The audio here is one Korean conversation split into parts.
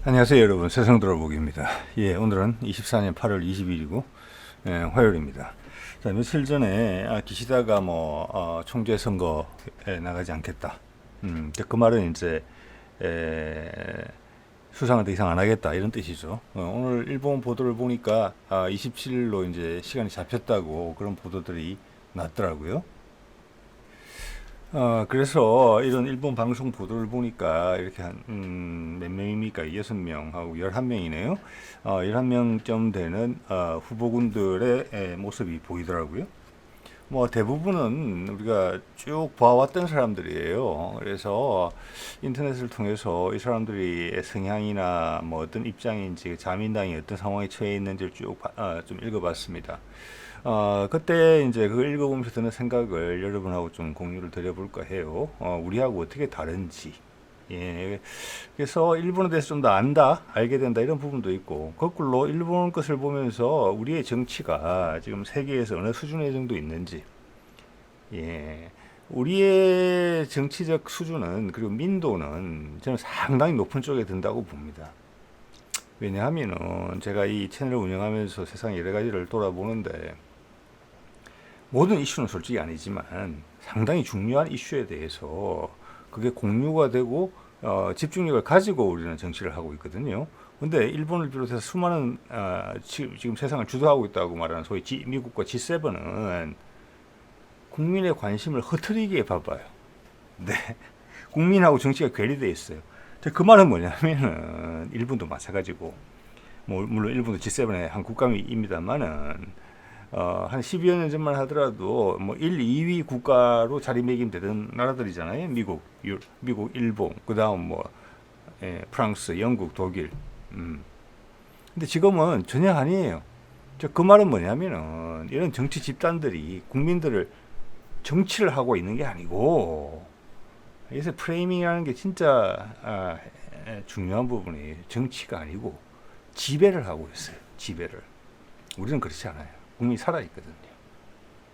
안녕하세요 여러분, 세상돌아보기입니다. 오늘은 24년 8월 20일이고 화요일입니다. 자, 며칠 전에 기시다가 총재 선거에 나가지 않겠다. 그 말은 이제 수상을 더 이상 안 하겠다 이런 뜻이죠. 오늘 일본 보도를 보니까 27일로 이제 시간이 잡혔다고 그런 보도들이 났더라고요. 그래서 이런 일본 방송 보도를 보니까 이렇게 몇 명입니까? 6명하고 11명이네요. 11명쯤 되는 후보군들의 모습이 보이더라고요. 대부분은 우리가 쭉 봐왔던 사람들이에요. 그래서 인터넷을 통해서 이 사람들이 성향이나 어떤 입장인지, 자민당이 어떤 상황에 처해 있는지를 쭉 좀 읽어봤습니다. 그때 이제 그걸 읽어보면서 드는 생각을 여러분하고 좀 공유를 드려볼까 해요. 우리하고 어떻게 다른지. 그래서 일본에 대해서 좀 더 알게 된다 이런 부분도 있고, 거꾸로 일본 것을 보면서 우리의 정치가 지금 세계에서 어느 수준의 정도 있는지, 우리의 정치적 수준은, 그리고 민도는 저는 상당히 높은 쪽에 든다고 봅니다. 왜냐하면은 제가 이 채널을 운영하면서 세상 여러 가지를 돌아보는데, 모든 이슈는 솔직히 아니지만 상당히 중요한 이슈에 대해서 그게 공유가 되고 집중력을 가지고 우리는 정치를 하고 있거든요. 근데 일본을 비롯해서 수많은 지금 세상을 주도하고 있다고 말하는 소위 미국과 G7은 국민의 관심을 흐트리기에 바빠요. 네. 국민하고 정치가 괴리되어 있어요. 그 말은 뭐냐면은 일본도 마찬가지고, 물론 일본도 G7의 한 국가입니다만은 한 10여 년 전만 하더라도 1, 2위 국가로 자리매김되던 나라들이잖아요. 미국, 일본, 그다음 프랑스, 영국, 독일. 근데 지금은 전혀 아니에요. 그 말은 뭐냐면은 이런 정치 집단들이 국민들을 정치를 하고 있는 게 아니고, 여기서 프레이밍이라는 게 진짜 중요한 부분이에요. 정치가 아니고 지배를 하고 있어요. 지배를. 우리는 그렇지 않아요. 국민이 살아있거든요.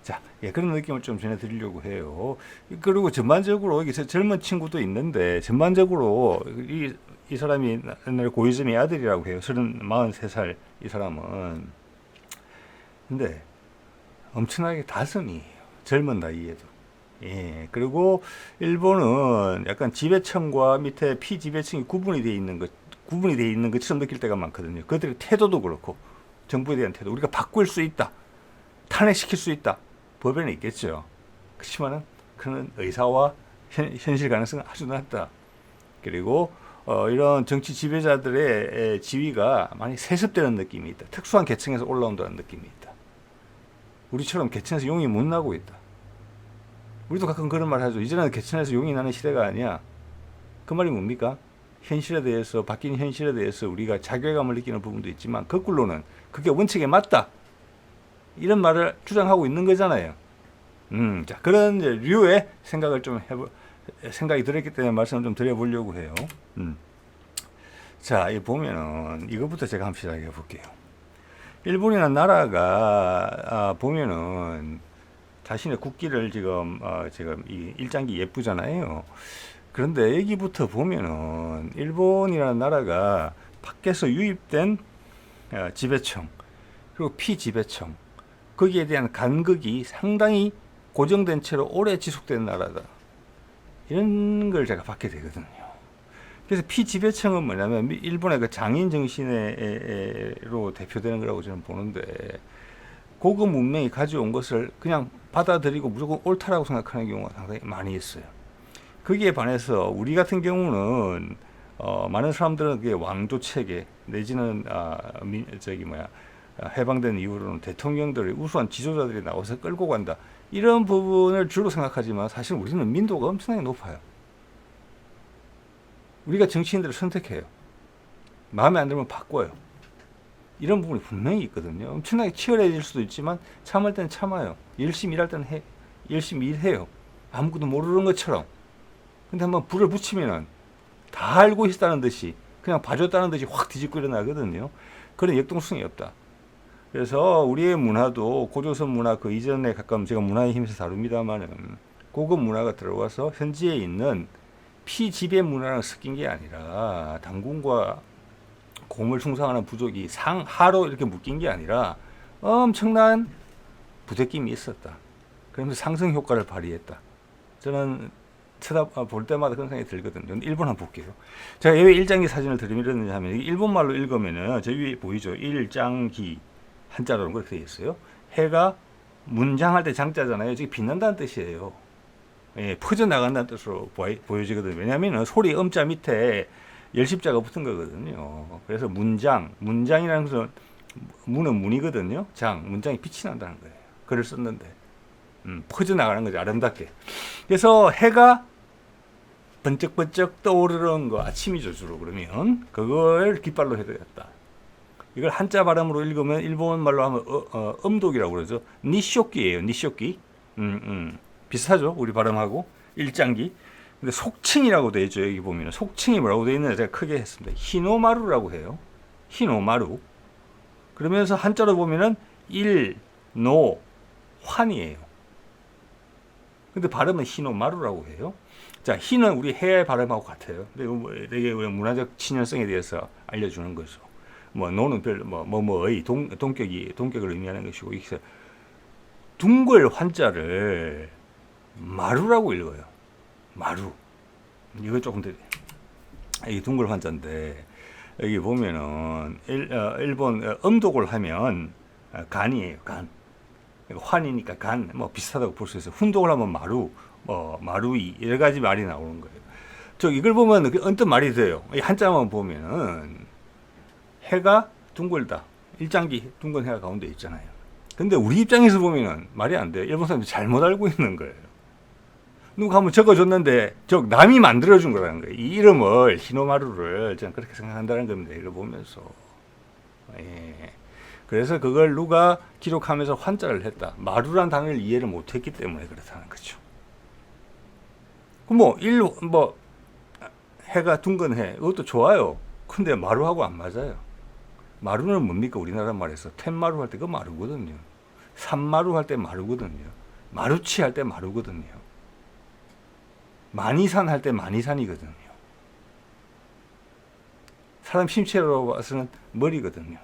자, 그런 느낌을 좀 전해드리려고 해요. 그리고 전반적으로 여기 젊은 친구도 있는데, 전반적으로 이 사람이 옛날에 고이즈미 아들이라고 해요. 43살 이 사람은. 근데 엄청나게 다성이에요. 젊은 나이에도. 그리고 일본은 약간 지배층과 밑에 피지배층이 구분이 되어 있는 것처럼 느낄 때가 많거든요. 그들의 태도도 그렇고, 정부에 대한 태도. 우리가 바꿀 수 있다. 탄핵시킬 수 있다. 법에는 있겠죠. 그렇지만은 그런 의사와 현실 가능성은 아주 낮다. 그리고 이런 정치 지배자들의 지위가 많이 세습되는 느낌이 있다. 특수한 계층에서 올라온다는 느낌이 있다. 우리처럼 계층에서 용이 못 나고 있다. 우리도 가끔 그런 말 하죠. 이제는 계층에서 용이 나는 시대가 아니야. 그 말이 뭡니까? 현실에 대해서, 바뀐 현실에 대해서 우리가 자괴감을 느끼는 부분도 있지만, 거꾸로는 그게 원칙에 맞다, 이런 말을 주장하고 있는 거잖아요. 자, 그런 류의 생각을 생각이 들었기 때문에 말씀을 좀 드려보려고 해요. 자, 이 보면은 이거부터 제가 한번 시작해 볼게요. 일본이라는 나라가 보면은 자신의 국기를 지금 이 일장기 예쁘잖아요. 그런데 여기부터 보면은 일본이라는 나라가 밖에서 유입된 지배층, 그리고 피지배층, 거기에 대한 간극이 상당히 고정된 채로 오래 지속된 나라다. 이런 걸 제가 받게 되거든요. 그래서 피지배층은 뭐냐면 일본의 그 장인 정신으로 대표되는 거라고 저는 보는데, 고급 문명이 가져온 것을 그냥 받아들이고 무조건 옳다라고 생각하는 경우가 상당히 많이 있어요. 거기에 반해서 우리 같은 경우는 많은 사람들은 그게 왕조 체계 내지는 해방된 이후로는 대통령들의 우수한 지도자들이 나와서 끌고 간다, 이런 부분을 주로 생각하지만, 사실 우리는 민도가 엄청나게 높아요. 우리가 정치인들을 선택해요. 마음에 안 들면 바꿔요. 이런 부분이 분명히 있거든요. 엄청나게 치열해질 수도 있지만 참을 때는 참아요. 열심히 일할 때는 열심히 일해요. 아무것도 모르는 것처럼. 근데 한번 불을 붙이면은 다 알고 있다는 듯이, 그냥 봐줬다는 듯이 확 뒤집고 일어나거든요. 그런 역동성이 없다. 그래서 우리의 문화도 고조선 문화 그 이전에 가까운, 제가 문화의 힘에서 다룹니다만은, 고급 문화가 들어와서 현지에 있는 피지배 문화랑 섞인 게 아니라 당군과 공을 충성하는 부족이 상하로 이렇게 묶인 게 아니라 엄청난 부대낌이 있었다. 그러면서 상승 효과를 발휘했다. 저는 볼 때마다 그런 생각이 들거든요. 일본 한번 볼게요. 제가 왜 일장기 사진을 들이밀었느냐 하면 일본말로 읽으면은 저 위에 보이죠. 일장기 한자로 그렇게 되어 있어요. 해가 문장할 때 장자잖아요. 지금 빛난다는 뜻이에요. 예, 퍼져나간다는 뜻으로 보여지거든요. 왜냐하면 소리 음자 밑에 열십자가 붙은 거거든요. 그래서 문장이라는 것은 문은 문이거든요. 문장이 빛이 난다는 거예요. 글을 썼는데 퍼져나가는 거죠. 아름답게. 그래서 해가 번쩍번쩍 떠오르는 거 아침이죠. 주로 그러면 그걸 깃발로 해드렸다. 이걸 한자 발음으로 읽으면 일본 말로 하면 음독이라고 그러죠. 니쇼끼예요. 니쇼끼. 비슷하죠. 우리 발음하고 일장기. 근데 속칭이라고 되어 있죠. 여기 보면 속칭이 뭐라고 되어 있는지 제가 크게 했습니다. 히노마루라고 해요. 히노마루. 그러면서 한자로 보면은 일노환이에요. 근데 발음은 히노마루라고 해요. 자, 히는 우리 해의 발음하고 같아요. 근데 되게 문화적 친연성에 대해서 알려주는 거죠. 노는 뭐의 동격을 의미하는 것이고, 둥글 환자를 마루라고 읽어요. 마루. 이거 조금 더, 이게 둥글 환자인데, 여기 보면은, 일본 음독을 하면 간이에요, 간. 환이니까 간, 비슷하다고 볼 수 있어요. 훈독을 하면 마루, 마루이, 여러 가지 말이 나오는 거예요. 이걸 보면 언뜻 말이 돼요. 이 한자만 보면은, 해가 둥글다. 일장기 둥근 해가 가운데 있잖아요. 근데 우리 입장에서 보면은 말이 안 돼요. 일본 사람들이 잘못 알고 있는 거예요. 누가 한번 적어줬는데 남이 만들어준 거라는 거예요. 이 이름을 히노마루를 저는 그렇게 생각한다는 겁니다. 이걸 보면서. 예. 그래서 그걸 누가 기록하면서 환자를 했다. 마루란 단어를 이해를 못했기 때문에 그렇다는 거죠. 해가 둥근 해. 이것도 좋아요. 근데 마루하고 안 맞아요. 마루는 뭡니까? 우리나라 말에서 텐마루 할 때 그거 마루거든요. 산마루 할 때 마루거든요. 마루치 할 때 마루거든요. 만이산 할 때 만이산이거든요. 사람 신체로 봐서는 머리거든요.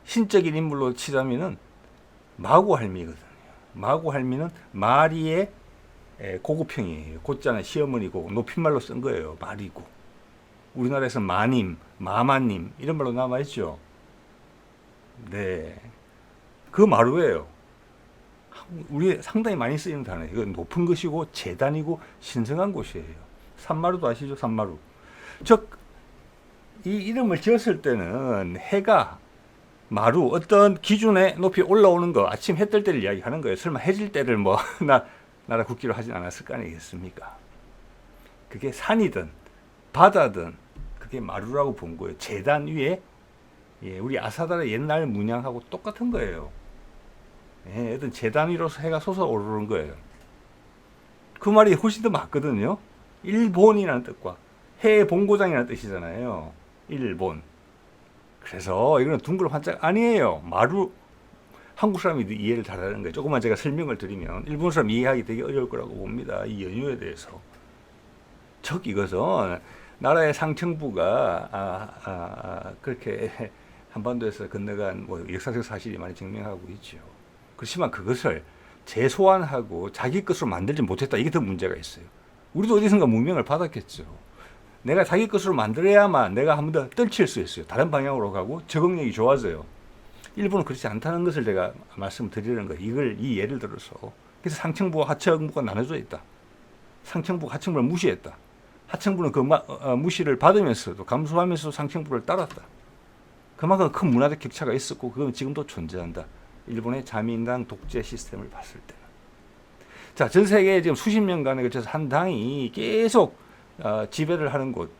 신적인 인물로 치자면은 마구할미거든요. 마구할미는 마리의 고급형이에요. 곧잖아요. 시어머니고 높임말로 쓴 거예요. 말이고. 우리나라에서 마님, 마마님 이런 말로 남아있죠. 네, 그 마루예요. 우리 상당히 많이 쓰이는 단어예요. 이건 높은 것이고 재단이고 신성한 곳이에요. 산마루도 아시죠? 산마루. 이 이름을 지었을 때는 해가 마루 어떤 기준에 높이 올라오는 거 아침 해 뜰 때를 이야기하는 거예요. 설마 해질 때를 나라 국기로 하진 않았을 거 아니겠습니까? 그게 산이든 바다든 그게 마루라고 본 거예요. 재단 위에 우리 아사다의 옛날 문양하고 똑같은 거예요. 어떤 재단 위로 해가 솟아오르는 거예요. 그 말이 훨씬 더 맞거든요. 일본이라는 뜻과 해의 본고장이라는 뜻이잖아요. 일본. 그래서 이거는 둥글 환자 아니에요. 마루. 한국 사람이 이해를 잘하는 거예요. 조금만 제가 설명을 드리면 일본 사람 이해하기 되게 어려울 거라고 봅니다. 이 연유에 대해서. 이것은 나라의 상층부가 그렇게 한반도에서 건너간 역사적 사실이 많이 증명하고 있죠. 그렇지만 그것을 재소환하고 자기 것으로 만들지 못했다. 이게 더 문제가 있어요. 우리도 어디선가 문명을 받았겠죠. 내가 자기 것으로 만들어야만 내가 한 번 더 떨칠 수 있어요. 다른 방향으로 가고 적응력이 좋아져요. 일본은 그렇지 않다는 것을 제가 말씀드리는 거예요. 이 예를 들어서. 그래서 상층부와 하층부가 나눠져 있다. 상층부가 하층부를 무시했다. 하층부는 그 무시를 받으면서도 감수하면서 상층부를 따랐다. 그만큼 큰 문화적 격차가 있었고 그건 지금도 존재한다. 일본의 자민당 독재 시스템을 봤을 때는. 자, 전 세계에 지금 수십 년간에 걸쳐서 한 당이 계속 지배를 하는 곳,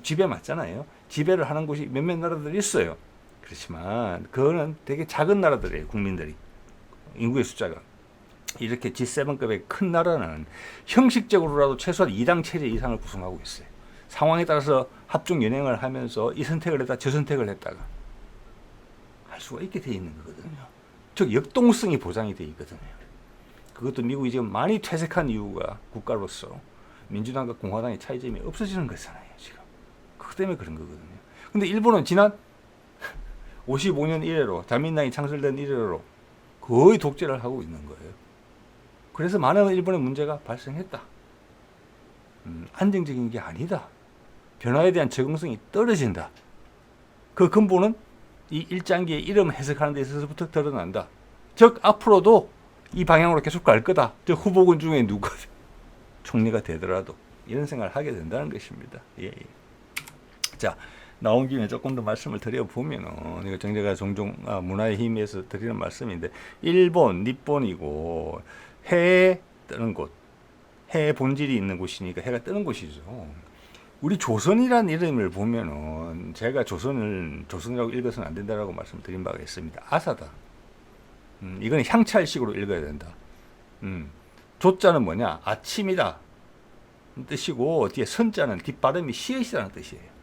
지배 맞잖아요. 지배를 하는 곳이 몇몇 나라들이 있어요. 그렇지만 그거는 되게 작은 나라들이에요. 국민들이. 인구의 숫자가. 이렇게 G7급의 큰 나라는 형식적으로라도 최소한 2당 체제 이상을 구성하고 있어요. 상황에 따라서 합종 연행을 하면서 이 선택을 했다 저 선택을 했다가 할 수가 있게 돼 있는 거거든요. 역동성이 보장이 돼 있거든요. 그것도 미국이 지금 많이 퇴색한 이유가 국가로서 민주당과 공화당의 차이점이 없어지는 거잖아요. 지금. 그것도 때문에 그런 거거든요. 근데 일본은 지난 55년 이래로 자민당이 창설된 이래로 거의 독재를 하고 있는 거예요. 그래서 많은 일본의 문제가 발생했다. 안정적인 게 아니다. 변화에 대한 적응성이 떨어진다. 그 근본은 이 일장기의 이름 해석하는 데 있어서부터 드러난다. 즉 앞으로도 이 방향으로 계속 갈 거다. 즉 후보군 중에 누가 총리가 되더라도 이런 생각을 하게 된다는 것입니다. 예. 자, 나온 김에 조금 더 말씀을 드려보면은 이거 정제가 종종 문화의 힘에서 드리는 말씀인데 일본, 니폰이고 해에 뜨는 곳, 해의 본질이 있는 곳이니까 해가 뜨는 곳이죠. 우리 조선이라는 이름을 보면은 제가 조선이라고 읽어서는 안 된다라고 말씀드린 바가 있습니다. 아사다. 이건 향찰식으로 읽어야 된다. 조자는 뭐냐? 아침이다 뜻이고 뒤에 선자는 뒷발음이 시읒이라는 뜻이에요.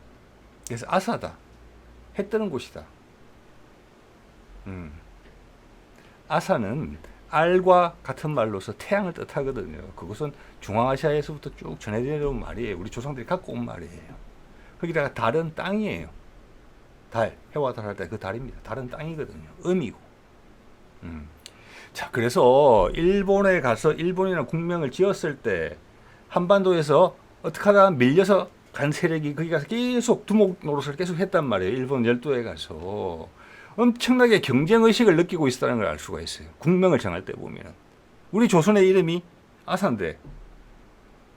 그래서 아사다. 해 뜨는 곳이다. 아사는 알과 같은 말로서 태양을 뜻하거든요. 그것은 중앙아시아에서부터 쭉 전해져 온 말이에요. 우리 조상들이 갖고 온 말이에요. 거기다가 달은 땅이에요. 달, 해와 달 할 때 그 달입니다. 달은 땅이거든요. 음이고. 자, 그래서 일본에 가서 일본이라는 국명을 지었을 때 한반도에서 어떻게 하다 밀려서 간 세력이 거기 가서 계속 두목 노릇을 계속 했단 말이에요. 일본 열도에 가서. 엄청나게 경쟁의식을 느끼고 있었다는 걸 알 수가 있어요. 국명을 정할 때 보면. 우리 조선의 이름이 아사인데,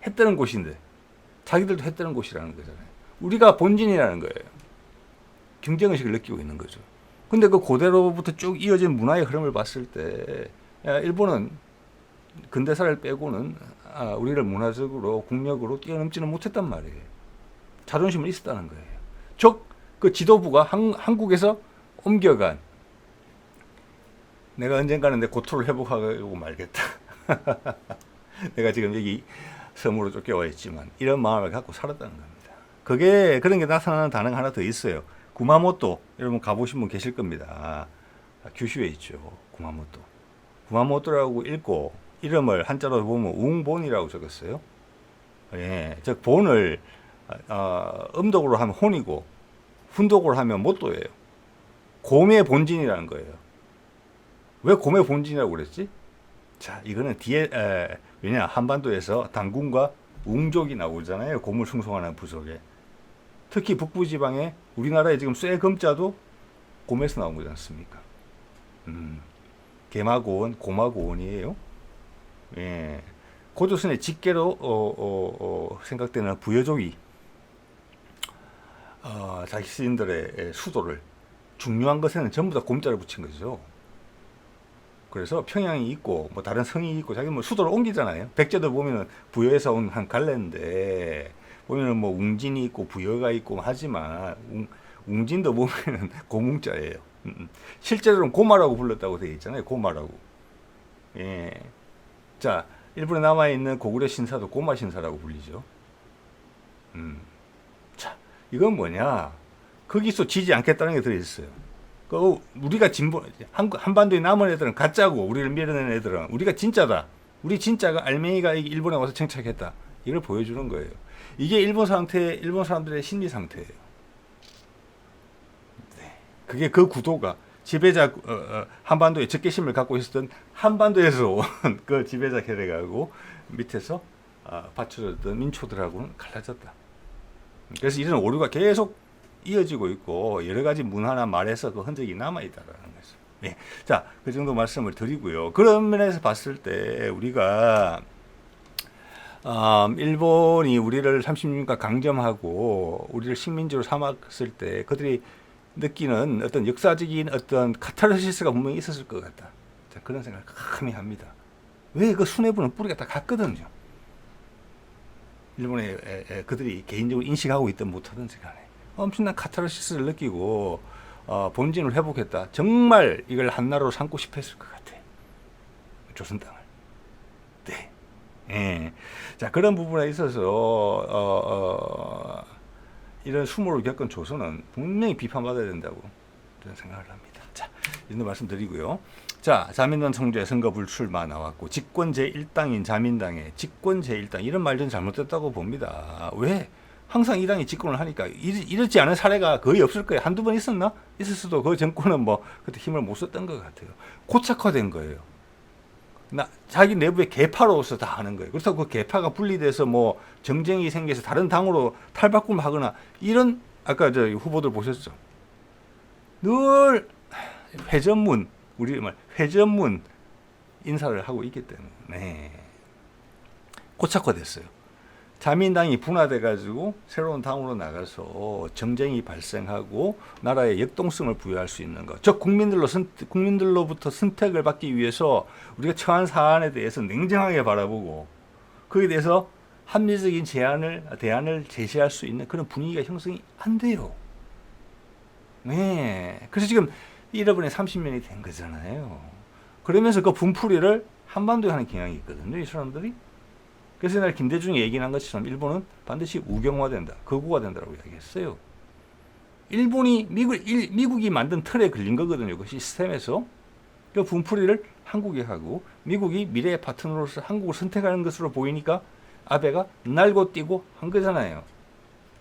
해 뜨는 곳인데, 자기들도 해 뜨는 곳이라는 거잖아요. 우리가 본진이라는 거예요. 경쟁의식을 느끼고 있는 거죠. 근데 그 고대로부터 쭉 이어진 문화의 흐름을 봤을 때, 일본은 근대사를 빼고는 우리를 문화적으로, 국력으로 뛰어넘지는 못했단 말이에요. 자존심은 있었다는 거예요. 즉, 그 지도부가 한국에서 옮겨간, 내가 언젠가는 내 고토를 회복하고 말겠다. 내가 지금 여기 섬으로 쫓겨와 있지만 이런 마음을 갖고 살았다는 겁니다. 그런 게 나타나는 단어가 하나 더 있어요. 구마모토, 여러분 가보신 분 계실 겁니다. 규슈에 있죠. 구마모토. 구마모토라고 읽고 이름을 한자로 보면 웅본이라고 적었어요. 예, 즉 본을 음독으로 하면 혼이고 훈독으로 하면 모토예요. 곰의 본진이라는 거예요. 왜 곰의 본진이라고 그랬지? 자, 이거는 뒤에 왜냐 한반도에서 당군과 웅족이 나오잖아요. 곰을 숭송하는 부속에. 특히 북부 지방에 우리나라에 지금 쇠금자도 곰에서 나온 거지 않습니까? 개마고원, 고마고원이에요. 예. 고조선의 직계로 생각되는 부여족이 자신들의 수도를 중요한 것에는 전부 다 곰자를 붙인 거죠. 그래서 평양이 있고 뭐 다른 성이 있고 자기 뭐 수도를 옮기잖아요. 백제도 보면은 부여에서 온 한 갈래인데 보면은 뭐 웅진이 있고 부여가 있고 하지만 웅진도 보면은 고뭉자예요. 실제로는 고마라고 불렀다고 되어 있잖아요. 고마라고. 예. 자, 일본에 남아 있는 고구려 신사도 고마 신사라고 불리죠. 자, 이건 뭐냐? 거기서 지지 않겠다는 게 들어있어요. 우리가 한반도에 남은 애들은 가짜고, 우리를 밀어낸 애들은 우리가 진짜다. 우리 진짜가 알맹이가 일본에 와서 정착했다. 이걸 보여주는 거예요. 이게 일본 사람들의 심리 상태예요. 네. 그게 그 구도가 지배자, 한반도에 적개심을 갖고 있었던 한반도에서 온 그 지배자 세력하고 밑에서 받쳐줬던 민초들하고는 갈라졌다. 그래서 이런 오류가 계속 이어지고 있고 여러 가지 문화나 말에서 그 흔적이 남아있다라는 거죠. 예. 자, 그 정도 말씀을 드리고요. 그런 면에서 봤을 때 우리가 일본이 우리를 36년간 강점하고 우리를 식민지로 삼았을 때 그들이 느끼는 어떤 역사적인 어떤 카타르시스가 분명히 있었을 것 같다. 자, 그런 생각을 감히 합니다. 왜 그 수뇌부는 뿌리가 다 같거든요. 일본에 그들이 개인적으로 인식하고 있든 못하든지 간에 엄청난 카타르시스를 느끼고 본진을 회복했다. 정말 이걸 한나라로 삼고 싶어 했을 것 같아. 조선 땅을. 네. 예. 자, 그런 부분에 있어서 이런 수모를 겪은 조선은 분명히 비판받아야 된다고 저는 생각을 합니다. 자, 이 정도 말씀드리고요. 자, 자민당 성주의 선거 불출마 나왔고 집권 제1당인 자민당의 집권 제1당 이런 말 좀 잘못됐다고 봅니다. 왜? 항상 이 당이 집권을 하니까 이렇지 않은 사례가 거의 없을 거예요. 한두 번 있었나? 있었어도 그 정권은 뭐 그때 힘을 못 썼던 것 같아요. 고착화된 거예요. 자기 내부의 계파로서 다 하는 거예요. 그렇다고 그 계파가 분리돼서 뭐 정쟁이 생겨서 다른 당으로 탈바꿈하거나 이런 아까 저 후보들 보셨죠? 늘 회전문 우리 말 회전문 인사를 하고 있기 때문에 고착화됐어요. 자민당이 분화돼 가지고 새로운 당으로 나가서 정쟁이 발생하고 나라의 역동성을 부여할 수 있는 것. 즉 국민들로부터 선택을 받기 위해서 우리가 처한 사안에 대해서 냉정하게 바라보고 거기에 대해서 합리적인 대안을 제시할 수 있는 그런 분위기가 형성이 안 돼요. 네. 그래서 지금 잃어버린 30년이 된 거잖아요. 그러면서 그 분풀이를 한반도에 하는 경향이 있거든요. 이 사람들이. 그래서 옛날 김대중이 얘기한 것처럼 일본은 반드시 우경화된다, 극우화된다라고 이야기했어요. 일본이 미국이 만든 틀에 걸린 거거든요. 그 시스템에서. 그 분풀이를 한국이 하고 미국이 미래의 파트너로서 한국을 선택하는 것으로 보이니까 아베가 날고 뛰고 한 거잖아요.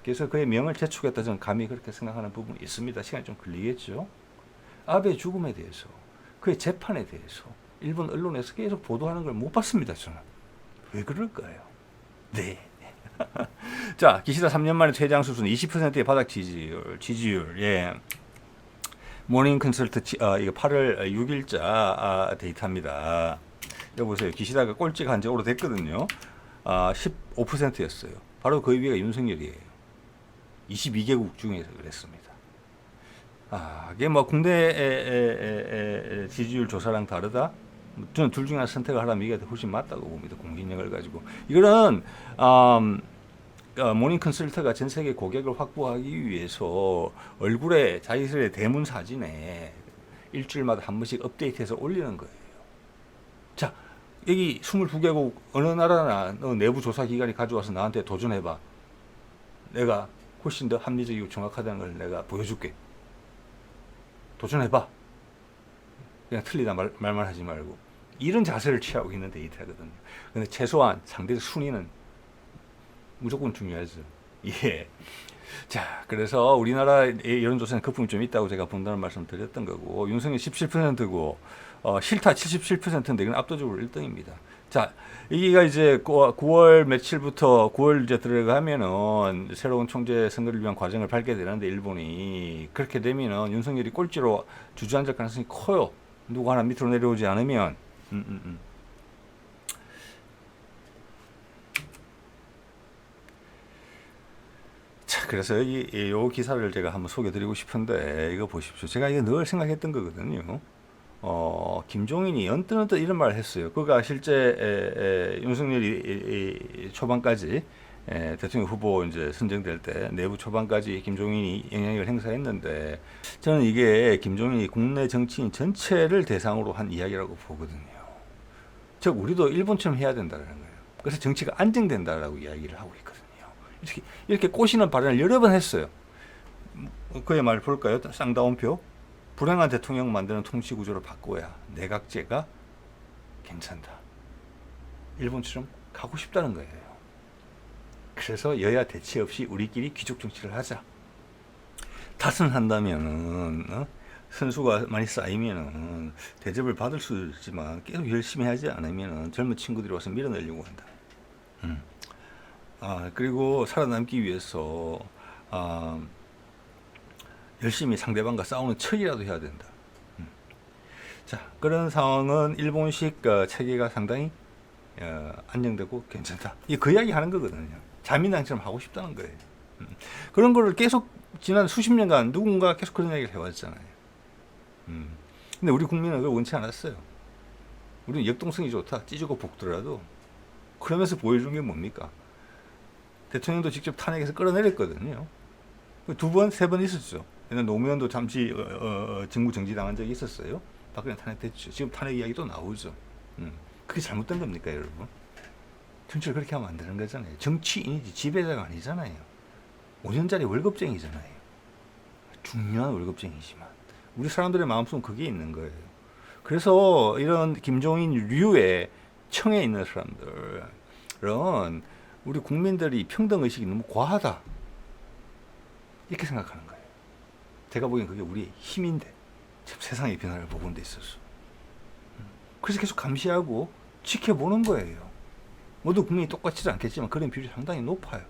그래서 그의 명을 재촉했다 저는 감히 그렇게 생각하는 부분이 있습니다. 시간이 좀 걸리겠죠. 아베의 죽음에 대해서, 그의 재판에 대해서 일본 언론에서 계속 보도하는 걸 못 봤습니다. 저는. 왜 그럴까요? 네. 자, 기시다 3년 만에 퇴장 수준 20%의 바닥 지지율. 예. 모닝 컨설트 이거 8월 6일자 데이터입니다. 여기 보세요. 기시다가 꼴찌가 한 지 오래됐거든요. 15%였어요. 바로 그 위가 윤석열이에요. 22개국 중에서 그랬습니다. 이게 뭐 국내 지지율 조사랑 다르다? 저는 둘 중에 하나 선택을 하라면 이게 훨씬 맞다고 봅니다. 공신력을 가지고. 이거는 모닝 컨설트가 전 세계 고객을 확보하기 위해서 얼굴에 자기들의 대문 사진에 일주일마다 한 번씩 업데이트해서 올리는 거예요. 자, 여기 22개국 어느 나라나 내부 조사 기관이 가져와서 나한테 도전해봐. 내가 훨씬 더 합리적이고 정확하다는 걸 내가 보여줄게. 도전해봐. 그냥 틀리다 말만 하지 말고. 이런 자세를 취하고 있는 데이터거든요. 근데 최소한 상대적 순위는 무조건 중요하죠. 예. 자, 그래서 우리나라의 여론조사는 거품이 좀 있다고 제가 본다는 말씀 드렸던 거고, 윤석열 17%고, 실타 77%인데 이건 압도적으로 1등입니다. 자, 여기가 이제 9월 며칠부터 9월 이제 들어가면은 새로운 총재 선거를 위한 과정을 밟게 되는데 일본이 그렇게 되면은 윤석열이 꼴찌로 주저앉을 가능성이 커요. 누구 하나 밑으로 내려오지 않으면. 자, 그래서 요 기사를 제가 한번 소개드리고 싶은데 이거 보십시오. 제가 이거 늘 생각했던 거거든요. 김종인이 언뜻 이런 말을 했어요. 그가 실제 윤석열이 초반까지 대통령 후보 이제 선정될 때 내부 초반까지 김종인이 영향력을 행사했는데 저는 이게 김종인이 국내 정치인 전체를 대상으로 한 이야기라고 보거든요. 즉 우리도 일본처럼 해야 된다는 거예요. 그래서 정치가 안정된다라고 이야기를 하고 있거든요. 이렇게 꼬시는 발언을 여러 번 했어요. 그의 말 볼까요? 쌍다운표. 불행한 대통령 만드는 통치 구조를 바꿔야 내각제가 괜찮다. 일본처럼 가고 싶다는 거예요. 그래서 여야 대치 없이 우리끼리 귀족 정치를 하자. 타선한다면은 선수가 많이 쌓이면은 대접을 받을 수 있지만 계속 열심히 하지 않으면은 젊은 친구들이 와서 밀어내려고 한다. 그리고 살아남기 위해서 열심히 상대방과 싸우는 척이라도 해야 된다. 자, 그런 상황은 일본식 체계가 상당히 안정되고 괜찮다. 그 이야기 하는 거거든요. 자민당처럼 하고 싶다는 거예요. 그런 거를 계속 지난 수십 년간 누군가 계속 그런 이야기를 해왔잖아요. 근데 우리 국민은 그걸 원치 않았어요. 우리는 역동성이 좋다. 찢고 볶더라도. 그러면서 보여준 게 뭡니까? 대통령도 직접 탄핵해서 끌어내렸거든요. 2번, 3번 있었죠. 옛날 노무현도 잠시 직무 정지당한 적이 있었어요. 박근혜 탄핵됐죠. 지금 탄핵 이야기도 나오죠. 그게 잘못된 겁니까, 여러분? 정치를 그렇게 하면 안 되는 거잖아요. 정치인이지 지배자가 아니잖아요. 5년짜리 월급쟁이잖아요. 중요한 월급쟁이지만 우리 사람들의 마음속은 그게 있는 거예요. 그래서 이런 김종인 류의 청에 있는 사람들은 우리 국민들이 평등의식이 너무 과하다. 이렇게 생각하는 거예요. 제가 보기엔 그게 우리의 힘인데 지금 세상의 변화를 보는 데 있어서. 그래서 계속 감시하고 지켜보는 거예요. 모두 국민이 똑같지 않겠지만 그런 비율이 상당히 높아요.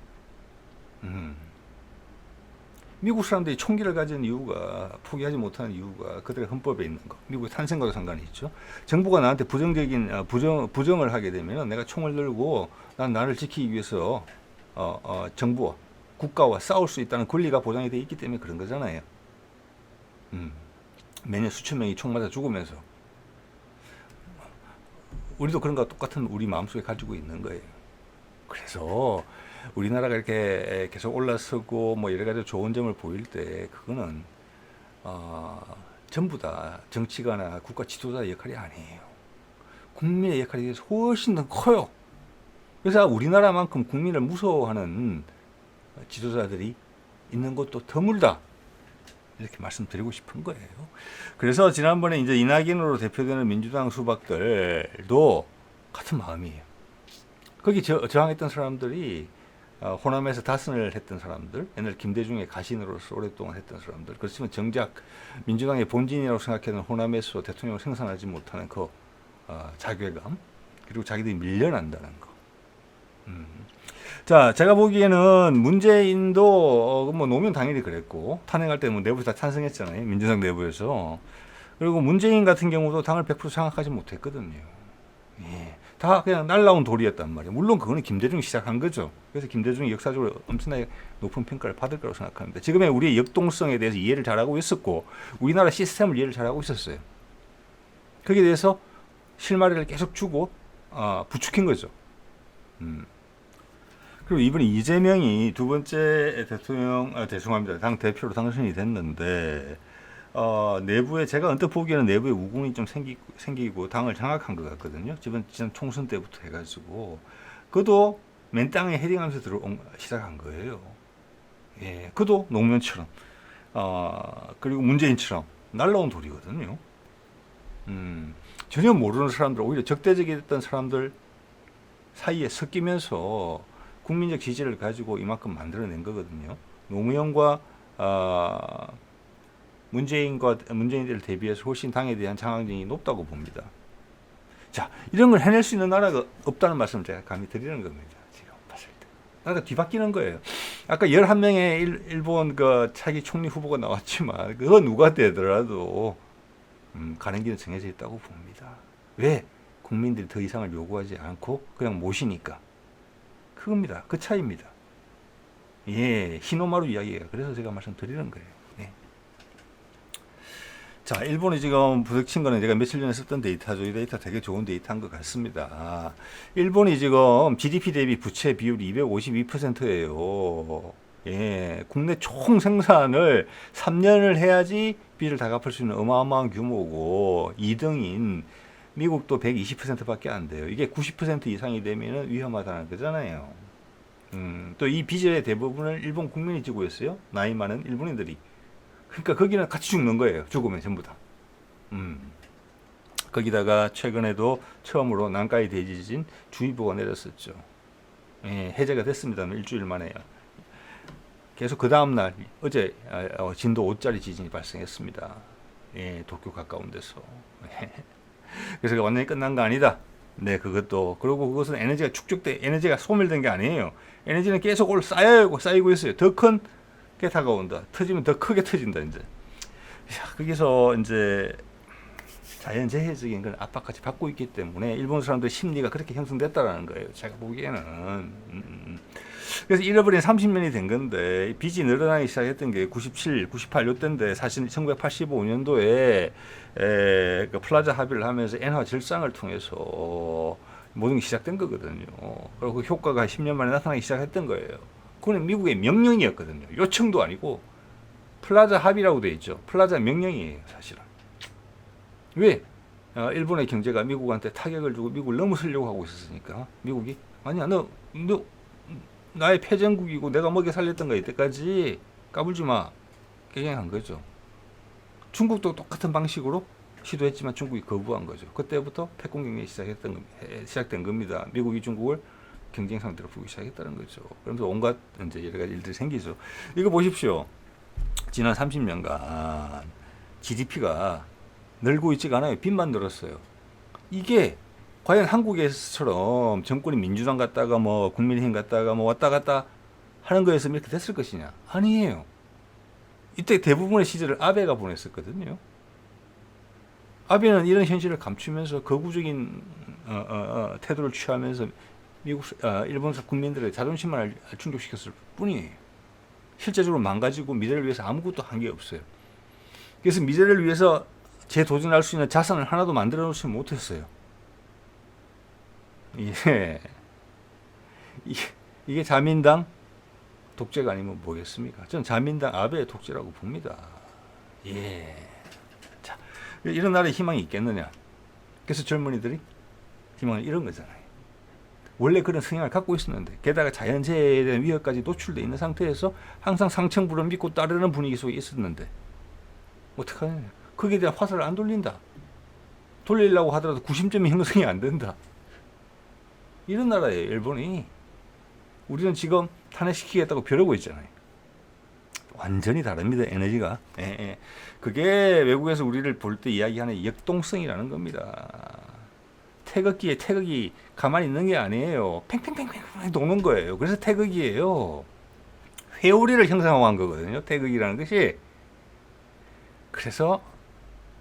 미국 사람들이 총기를 가진 이유가, 포기하지 못하는 이유가 그들의 헌법에 있는 거, 미국의 탄생과도 상관이 있죠. 정부가 나한테 부정적인 부정을 하게 되면 내가 총을 들고 난 나를 지키기 위해서 정부와 국가와 싸울 수 있다는 권리가 보장이 되어 있기 때문에 그런 거잖아요. 매년 수천 명이 총 맞아 죽으면서 우리도 그런 거 똑같은 우리 마음속에 가지고 있는 거예요. 그래서 우리나라가 이렇게 계속 올라서고 뭐 여러 가지 좋은 점을 보일 때 그거는 전부 다 정치가나 국가 지도자의 역할이 아니에요. 국민의 역할이 훨씬 더 커요. 그래서 우리나라만큼 국민을 무서워하는 지도자들이 있는 것도 드물다. 이렇게 말씀드리고 싶은 거예요. 그래서 지난번에 이제 이낙연으로 대표되는 민주당 수박들도 같은 마음이에요. 거기 저항했던 사람들이 호남에서 다선을 했던 사람들, 옛날 김대중의 가신으로서 오랫동안 했던 사람들. 그렇지만 정작 민주당의 본진이라고 생각하는 호남에서 대통령을 생산하지 못하는 그 자괴감, 그리고 자기들이 밀려난다는 거. 자, 제가 보기에는 문재인도 뭐 노무현 당연히 그랬고 탄핵할 때 뭐 내부에서 다 찬성했잖아요. 민주당 내부에서. 그리고 문재인 같은 경우도 당을 100% 장악하지 못했거든요. 예. 다 그냥 날라온 돌이었단 말이에요. 물론 그거는 김대중이 시작한 거죠. 그래서 김대중이 역사적으로 엄청나게 높은 평가를 받을 거라고 생각합니다. 지금의 우리의 역동성에 대해서 이해를 잘하고 있었고 우리나라 시스템을 이해를 잘하고 있었어요. 거기에 대해서 실마리를 계속 주고 부추긴 거죠. 그리고 이번에 이재명이 두 번째 죄송합니다. 당 대표로 당선이 됐는데 내부에 제가 언뜻 보기에는 내부에 우군이 좀 생기고 당을 장악한 것 같거든요. 지난 총선 때부터 해가지고 그도 맨 땅에 헤딩하면서 시작한 거예요. 예, 그도 노무현처럼 그리고 문재인처럼 날라온 돌이거든요. 전혀 모르는 사람들, 오히려 적대적이었던 사람들 사이에 섞이면서 국민적 지지를 가지고 이만큼 만들어낸 거거든요. 노무현과 문재인들 대비해서 훨씬 당에 대한 장악력이 높다고 봅니다. 자, 이런 걸 해낼 수 있는 나라가 없다는 말씀을 제가 감히 드리는 겁니다. 지금 봤을 때. 나라가 뒤바뀌는 거예요. 아까 11명의 일본 그 차기 총리 후보가 나왔지만 그거 누가 되더라도 가는 길은 정해져 있다고 봅니다. 왜? 국민들이 더 이상을 요구하지 않고 그냥 모시니까. 그겁니다. 그 차이입니다. 예, 히노마루 이야기예요. 그래서 제가 말씀드리는 거예요. 네. 자, 일본이 지금 부닥친 거는 제가 며칠 전에 썼던 데이터죠. 이 데이터 되게 좋은 데이터인 것 같습니다. 일본이 지금 GDP 대비 부채 비율이 252%예요. 예, 국내 총 생산을 3년을 해야지 빚을 다 갚을 수 있는 어마어마한 규모고 2등인 미국도 120%밖에 안 돼요. 이게 90% 이상이 되면 위험하다는 거잖아요. 또 이 빚의 대부분을 일본 국민이 지고 있어요. 나이 많은 일본인들이. 그러니까 거기는 같이 죽는 거예요. 죽으면 전부 다. 거기다가 최근에도 처음으로 난카이 대지진 주의보가 내렸었죠. 예, 해제가 됐습니다. 일주일 만에요. 계속 그 다음날 어제 진도 5짜리 지진이 발생했습니다. 예, 도쿄 가까운 데서. 그래서 완전히 끝난 거 아니다. 네, 그것도. 그리고 그것은 에너지가 소멸된 게 아니에요. 에너지는 계속 쌓이고 있어요. 더 큰 게 다가온다. 터지면 더 크게 터진다, 이제. 거기서 이제 자연재해적인 걸 압박까지 받고 있기 때문에 일본 사람들의 심리가 그렇게 형성됐다라는 거예요. 제가 보기에는. 그래서 잃어버린 30년이 된 건데 빚이 늘어나기 시작했던 게 97, 98 요때인데 사실 1985년도에 그 플라자 합의를 하면서 엔화 절상을 통해서 모든 게 시작된 거거든요. 그리고 그 효과가 10년 만에 나타나기 시작했던 거예요. 그건 미국의 명령이었거든요. 요청도 아니고 플라자 합의라고 돼 있죠. 플라자 명령이에요, 사실은. 왜? 일본의 경제가 미국한테 타격을 주고 미국을 넘어서려고 하고 있었으니까 미국이 아니야, 너 나의 패전국이고 내가 먹여 살렸던 거 이때까지 까불지 마. 개경한 거죠. 중국도 똑같은 방식으로 시도했지만 중국이 거부한 거죠. 그때부터 패권 경쟁이 시작된 겁니다. 미국이 중국을 경쟁 상대로 보기 시작했다는 거죠. 그러면서 온갖 이제 여러 가지 일들이 생기죠. 이거 보십시오. 지난 30년간 GDP가 늘고 있지가 않아요. 빚만 늘었어요. 이게 과연 한국에서처럼 정권이 민주당 갔다가 뭐 국민의힘 갔다가 뭐 왔다 갔다 하는 거였으면 이렇게 됐을 것이냐? 아니에요. 이때 대부분의 시절을 아베가 보냈었거든요. 아베는 이런 현실을 감추면서 거구적인 태도를 취하면서 미국, 일본 국민들의 자존심만 충족시켰을 뿐이에요. 실제적으로 망가지고 미래를 위해서 아무것도 한 게 없어요. 그래서 미래를 위해서 재도전할 수 있는 자산을 하나도 만들어 놓지 못했어요. 이게 자민당 독재가 아니면 뭐겠습니까? 저는 자민당 아베의 독재라고 봅니다. 예. 자, 이런 나라에 희망이 있겠느냐? 그래서 젊은이들이 희망을 잃은 거잖아요. 원래 그런 성향을 갖고 있었는데, 게다가 자연재해에 대한 위협까지 노출되어 있는 상태에서 항상 상층부를 믿고 따르는 분위기 속에 있었는데, 어떡하냐? 거기에 대한 화살을 안 돌린다. 돌리려고 하더라도 구심점이 형성이 안 된다. 이런 나라예요, 일본이. 우리는 지금 탄핵시키겠다고 벼르고 있잖아요. 완전히 다릅니다, 에너지가. 예. 그게 외국에서 우리를 볼 때 이야기하는 역동성이라는 겁니다. 태극기 가만히 있는 게 아니에요. 팽팽팽팽 도는 거예요. 그래서 태극이에요. 회오리를 형성한 거거든요, 태극이라는 것이. 그래서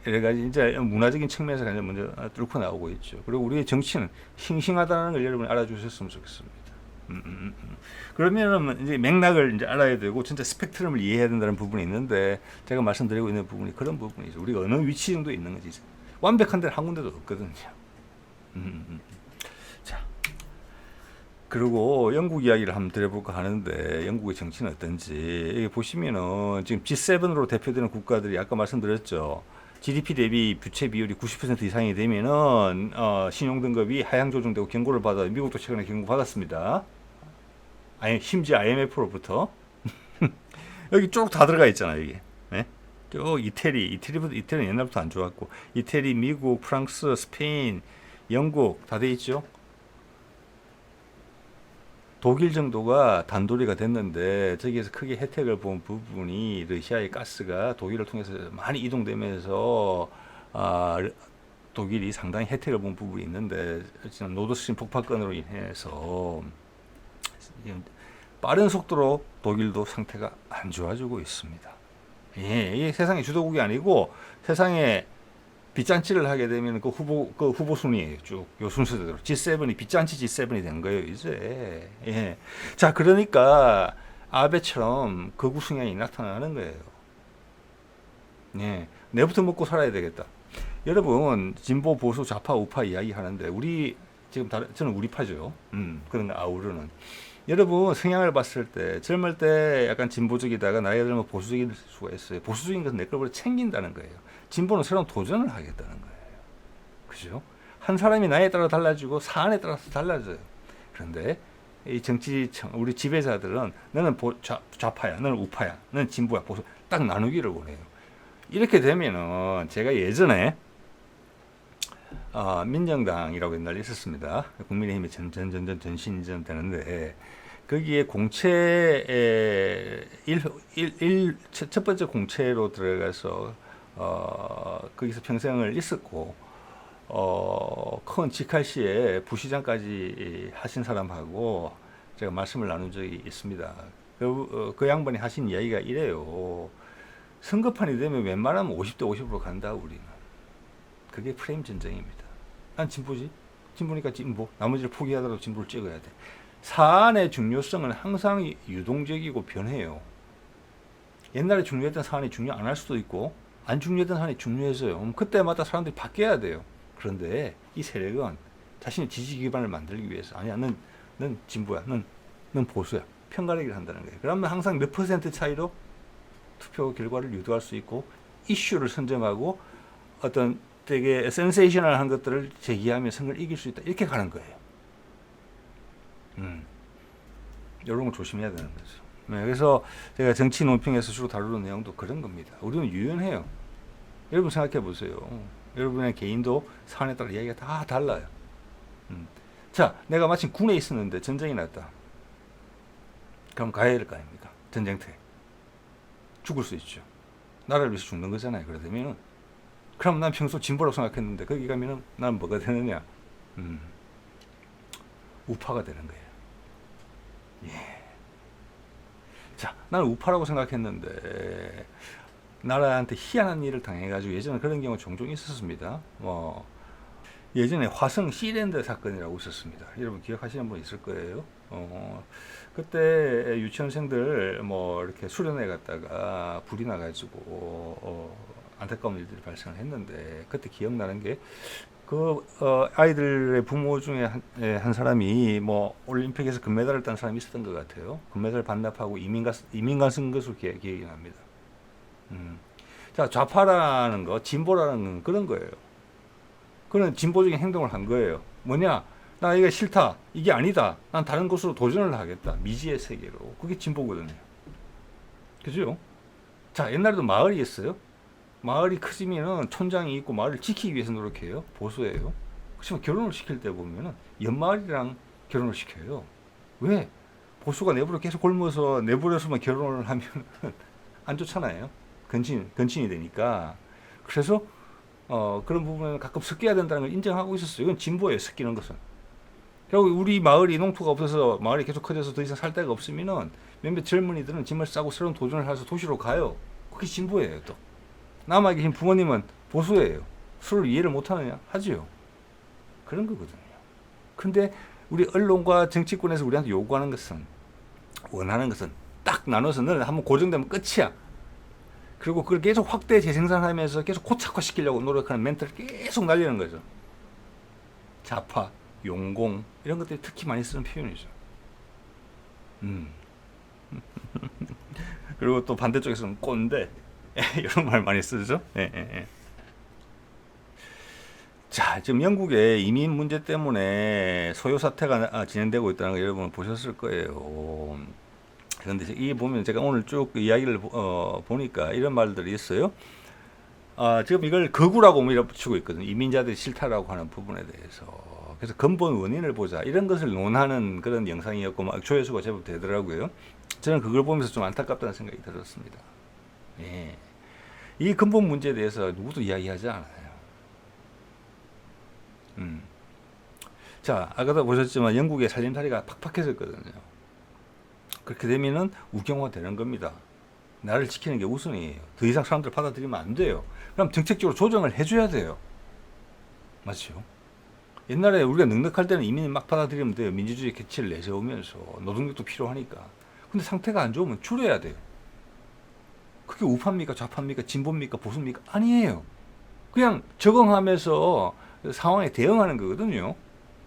여러 가지 이제 문화적인 측면에서 가장 먼저 뚫고 나오고 있죠. 그리고 우리의 정치는 싱싱하다는 걸 여러분이 알아주셨으면 좋겠습니다. 그러면은 이제 맥락을 이제 알아야 되고 진짜 스펙트럼을 이해해야 된다는 부분이 있는데, 제가 말씀드리고 있는 부분이 그런 부분이죠. 우리가 어느 위치 정도 있는 거지. 완벽한 데는 한 군데도 없거든요. 자, 그리고 영국 이야기를 한번 드려볼까 하는데, 영국의 정치는 어떤지 여기 보시면은 지금 G7으로 대표되는 국가들이 아까 말씀드렸죠. GDP 대비 부채 비율이 90% 이상이 되면은 신용 등급이 하향 조정되고 경고를 받아. 미국도 최근에 경고 받았습니다. 심지어 IMF로부터 여기 쭉 다 들어가 있잖아요, 이게. 네? 쭉 이태리는 옛날부터 안 좋았고, 이태리, 미국, 프랑스, 스페인, 영국 다 돼 있죠. 독일 정도가 단도리가 됐는데, 저기에서 크게 혜택을 본 부분이 러시아의 가스가 독일을 통해서 많이 이동되면서 독일이 상당히 혜택을 본 부분이 있는데, 지금 노드스트림 폭파건으로 인해서 빠른 속도로 독일도 상태가 안 좋아지고 있습니다. 이게 세상의 주도국이 아니고 세상에 빚잔치를 하게 되면 그 후보 순위예요. 쭉 요 순서대로 G7이 빚잔치 G7이 된 거예요, 이제. 예. 자, 그러니까 아베처럼 극우 성향이 나타나는 거예요. 예. 내부터 먹고 살아야 되겠다. 여러분, 진보 보수 좌파 우파 이야기 하는데, 우리 지금 저는 우리파죠. 그런 거 아우르는. 여러분, 성향을 봤을 때 젊을 때 약간 진보적이다가 나이가 들면 보수적일 수가 있어요. 보수적인 것은 내 걸 챙긴다는 거예요. 진보는 새로운 도전을 하겠다는 거예요. 그죠? 한 사람이 나이에 따라 달라지고 사안에 따라서 달라져요. 그런데 이 우리 지배자들은 너는 좌파야, 너는 우파야, 너는 진보야, 보수, 딱 나누기를 원해요. 이렇게 되면은, 제가 예전에 민정당이라고 옛날에 있었습니다. 국민의힘이 전신전 되는데, 거기에 공채에 첫 번째 공채로 들어가서 거기서 평생을 있었고, 큰 직할시에 부시장까지 하신 사람하고 제가 말씀을 나눈 적이 있습니다. 그 양반이 하신 이야기가 이래요. 선거판이 되면 웬만하면 50대 50으로 간다, 우리는. 그게 프레임 전쟁입니다. 난 진보지. 진보니까 진보. 나머지를 포기하더라도 진보를 찍어야 돼. 사안의 중요성은 항상 유동적이고 변해요. 옛날에 중요했던 사안이 중요 안 할 수도 있고, 안 중요했던 사안이 중요해서요. 그때마다 사람들이 바뀌어야 돼요. 그런데 이 세력은 자신의 지지 기반을 만들기 위해서, 아니야, 넌 진보야, 넌 보수야, 편가르기를 한다는 거예요. 그러면 항상 몇 퍼센트 차이로 투표 결과를 유도할 수 있고, 이슈를 선점하고 어떤 되게 센세이셔널한 것들을 제기하며 선거를 이길 수 있다, 이렇게 가는 거예요. 이런 걸 조심해야 되는 거죠. 네, 그래서 제가 정치 논평에서 주로 다루는 내용도 그런 겁니다. 우리는 유연해요. 여러분 생각해 보세요. 여러분의 개인도 사안에 따라 이야기가 다 달라요. 자, 내가 마침 군에 있었는데 전쟁이 났다. 그럼 가야 될 거 아닙니까? 전쟁터에. 죽을 수 있죠. 나라를 위해서 죽는 거잖아요. 그러면 그럼 난 평소 진보라고 생각했는데 거기 가면은 난 뭐가 되느냐? 우파가 되는 거예요. 예. 자, 나는 우파라고 생각했는데 나라한테 희한한 일을 당해가지고 예전에 그런 경우 종종 있었습니다. 예전에 화성 시랜드 사건이라고 있었습니다. 여러분 기억하시는 분 있을 거예요. 그때 유치원생들 뭐 이렇게 수련회 갔다가 불이 나가지고 안타까운 일들이 발생을 했는데 그때 기억나는 게 아이들의 부모 중에 한 사람이 뭐 올림픽에서 금메달을 딴 사람이 있었던 것 같아요. 금메달 반납하고 이민 간 것으로 기억이 납니다. 자, 좌파라는 거, 진보라는 건 그런 거예요. 그런 진보적인 행동을 한 거예요. 뭐냐? 나 이게 싫다. 이게 아니다. 난 다른 곳으로 도전을 하겠다. 미지의 세계로. 그게 진보거든요. 그죠? 자, 옛날에도 마을이 있어요. 마을이 커지면은 촌장이 있고 마을을 지키기 위해서 노력해요. 보수예요. 그렇지만 결혼을 시킬 때 보면은 옆마을이랑 결혼을 시켜요. 왜? 보수가 내부로 계속 굶어서 내부에서만 결혼을 하면 안 좋잖아요. 건친이 되니까. 그래서 그런 부분은 가끔 섞여야 된다는 걸 인정하고 있었어요. 이건 진보예요. 섞이는 것은. 결국 우리 마을이 농토가 없어서 마을이 계속 커져서 더 이상 살 데가 없으면은 몇몇 젊은이들은 짐을 싸고 새로운 도전을 해서 도시로 가요. 그게 진보예요. 또 남아 계신 부모님은 보수예요. 서로 이해를 못하느냐? 하지요. 그런 거거든요. 근데 우리 언론과 정치권에서 우리한테 요구하는 것은, 원하는 것은 딱 나눠서 너는 한번 고정되면 끝이야. 그리고 그걸 계속 확대 재생산하면서 계속 고착화시키려고 노력하는 멘트를 계속 날리는 거죠. 좌파, 용공 이런 것들이 특히 많이 쓰는 표현이죠. 그리고 또 반대쪽에서는 꼰대 이런 말 많이 쓰죠. 자, 지금 영국의 이민 문제 때문에 소요 사태가 진행되고 있다는 거 여러분 보셨을 거예요. 그런데 이게 보면 제가 오늘 쭉 이야기를 보니까 이런 말들이 있어요. 지금 이걸 거구라고 밀어붙이고 있거든요. 이민자들이 싫다라고 하는 부분에 대해서. 그래서 근본 원인을 보자. 이런 것을 논하는 그런 영상이었고, 막 조회수가 제법 되더라고요. 저는 그걸 보면서 좀 안타깝다는 생각이 들었습니다. 예. 이 근본 문제에 대해서 누구도 이야기하지 않아요. 자, 아까도 보셨지만 영국의 살림살이가 팍팍해졌거든요. 그렇게 되면은 우경화가 되는 겁니다. 나를 지키는 게 우선이에요. 더 이상 사람들 받아들이면 안 돼요. 그럼 정책적으로 조정을 해줘야 돼요. 맞죠? 옛날에 우리가 넉넉할 때는 이민을 막 받아들이면 돼요. 민주주의 가치를 내세우면서 노동력도 필요하니까. 근데 상태가 안 좋으면 줄여야 돼요. 그게 우파입니까? 좌파입니까? 진보입니까? 보수입니까? 아니에요. 그냥 적응하면서 상황에 대응하는 거거든요.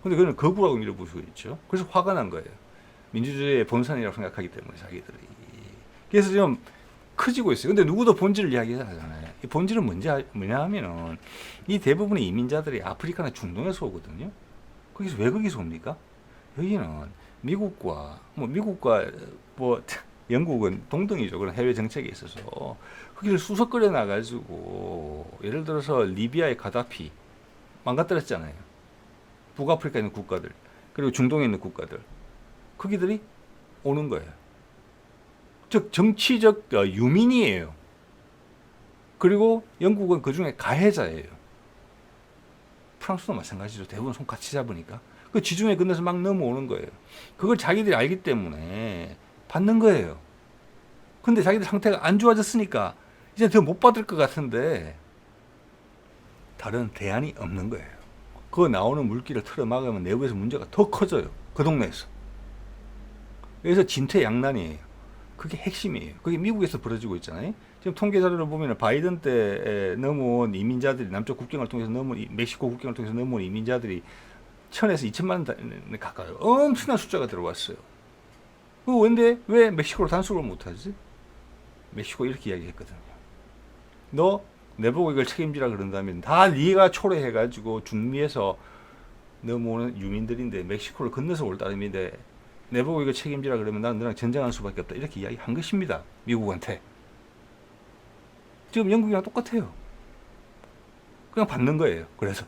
근데 그건 거부라고 밀어붙이고 있죠. 그래서 화가 난 거예요. 민주주의의 본산이라고 생각하기 때문에 자기들이. 그래서 좀 커지고 있어요. 근데 누구도 본질을 이야기하잖아요. 이 본질은 뭐냐 하면은 이 대부분의 이민자들이 아프리카나 중동에서 오거든요. 거기서 왜 거기서 옵니까? 여기는 미국과 영국은 동등이죠. 그런 해외 정책에 있어서 거기를 수석거려 나가지고 예를 들어서 리비아의 가다피 망가뜨렸잖아요. 북아프리카에 있는 국가들 그리고 중동에 있는 국가들 거기들이 오는 거예요. 즉 정치적 유민이에요. 그리고 영국은 그 중에 가해자예요. 프랑스도 마찬가지죠. 대부분 손 같이 잡으니까 그 지중해 건너서 막 넘어오는 거예요. 그걸 자기들이 알기 때문에 받는 거예요. 근데 자기들 상태가 안 좋아졌으니까 이제 더 못 받을 것 같은데 다른 대안이 없는 거예요. 그 나오는 물기를 틀어막으면 내부에서 문제가 더 커져요. 그 동네에서. 그래서 진퇴양난이에요. 그게 핵심이에요. 그게 미국에서 벌어지고 있잖아요. 지금 통계 자료를 보면 바이든 때 넘어온 이민자들이 남쪽 국경을 통해서 멕시코 국경을 통해서 넘어온 이민자들이 1000에서 2000만 원 가까이 엄청난 숫자가 들어왔어요. 근데 왜 멕시코로 단속을 못하지? 멕시코 이렇게 이야기했거든요. 너 내보고 이걸 책임지라 그런다면 다 네가 초래해가지고 중미에서 넘어오는 유민들인데 멕시코를 건너서 올 따름인데 내보고 이거 책임지라 그러면 난 너랑 전쟁할 수밖에 없다. 이렇게 이야기한 것입니다. 미국한테. 지금 영국이랑 똑같아요. 그냥 받는 거예요. 그래서.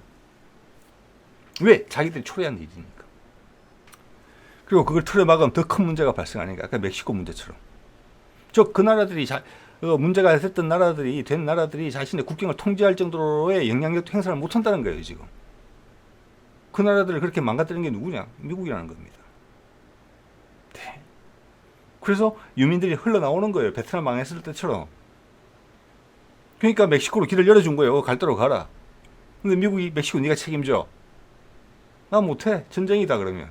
왜? 자기들이 초래한 일이니까. 그리고 그걸 틀어막으면 더 큰 문제가 발생하니까. 아까 멕시코 문제처럼. 그 나라들이 문제가 됐던 나라들이 된 나라들이 자신의 국경을 통제할 정도로의 영향력도 행사를 못한다는 거예요 지금. 그 나라들을 그렇게 망가뜨린 게 누구냐? 미국이라는 겁니다. 네. 그래서 유민들이 흘러나오는 거예요. 베트남 망했을 때처럼. 그러니까 멕시코로 길을 열어준 거예요. 갈 대로 가라. 근데 미국이 멕시코 네가 책임져. 나 못해. 전쟁이다 그러면.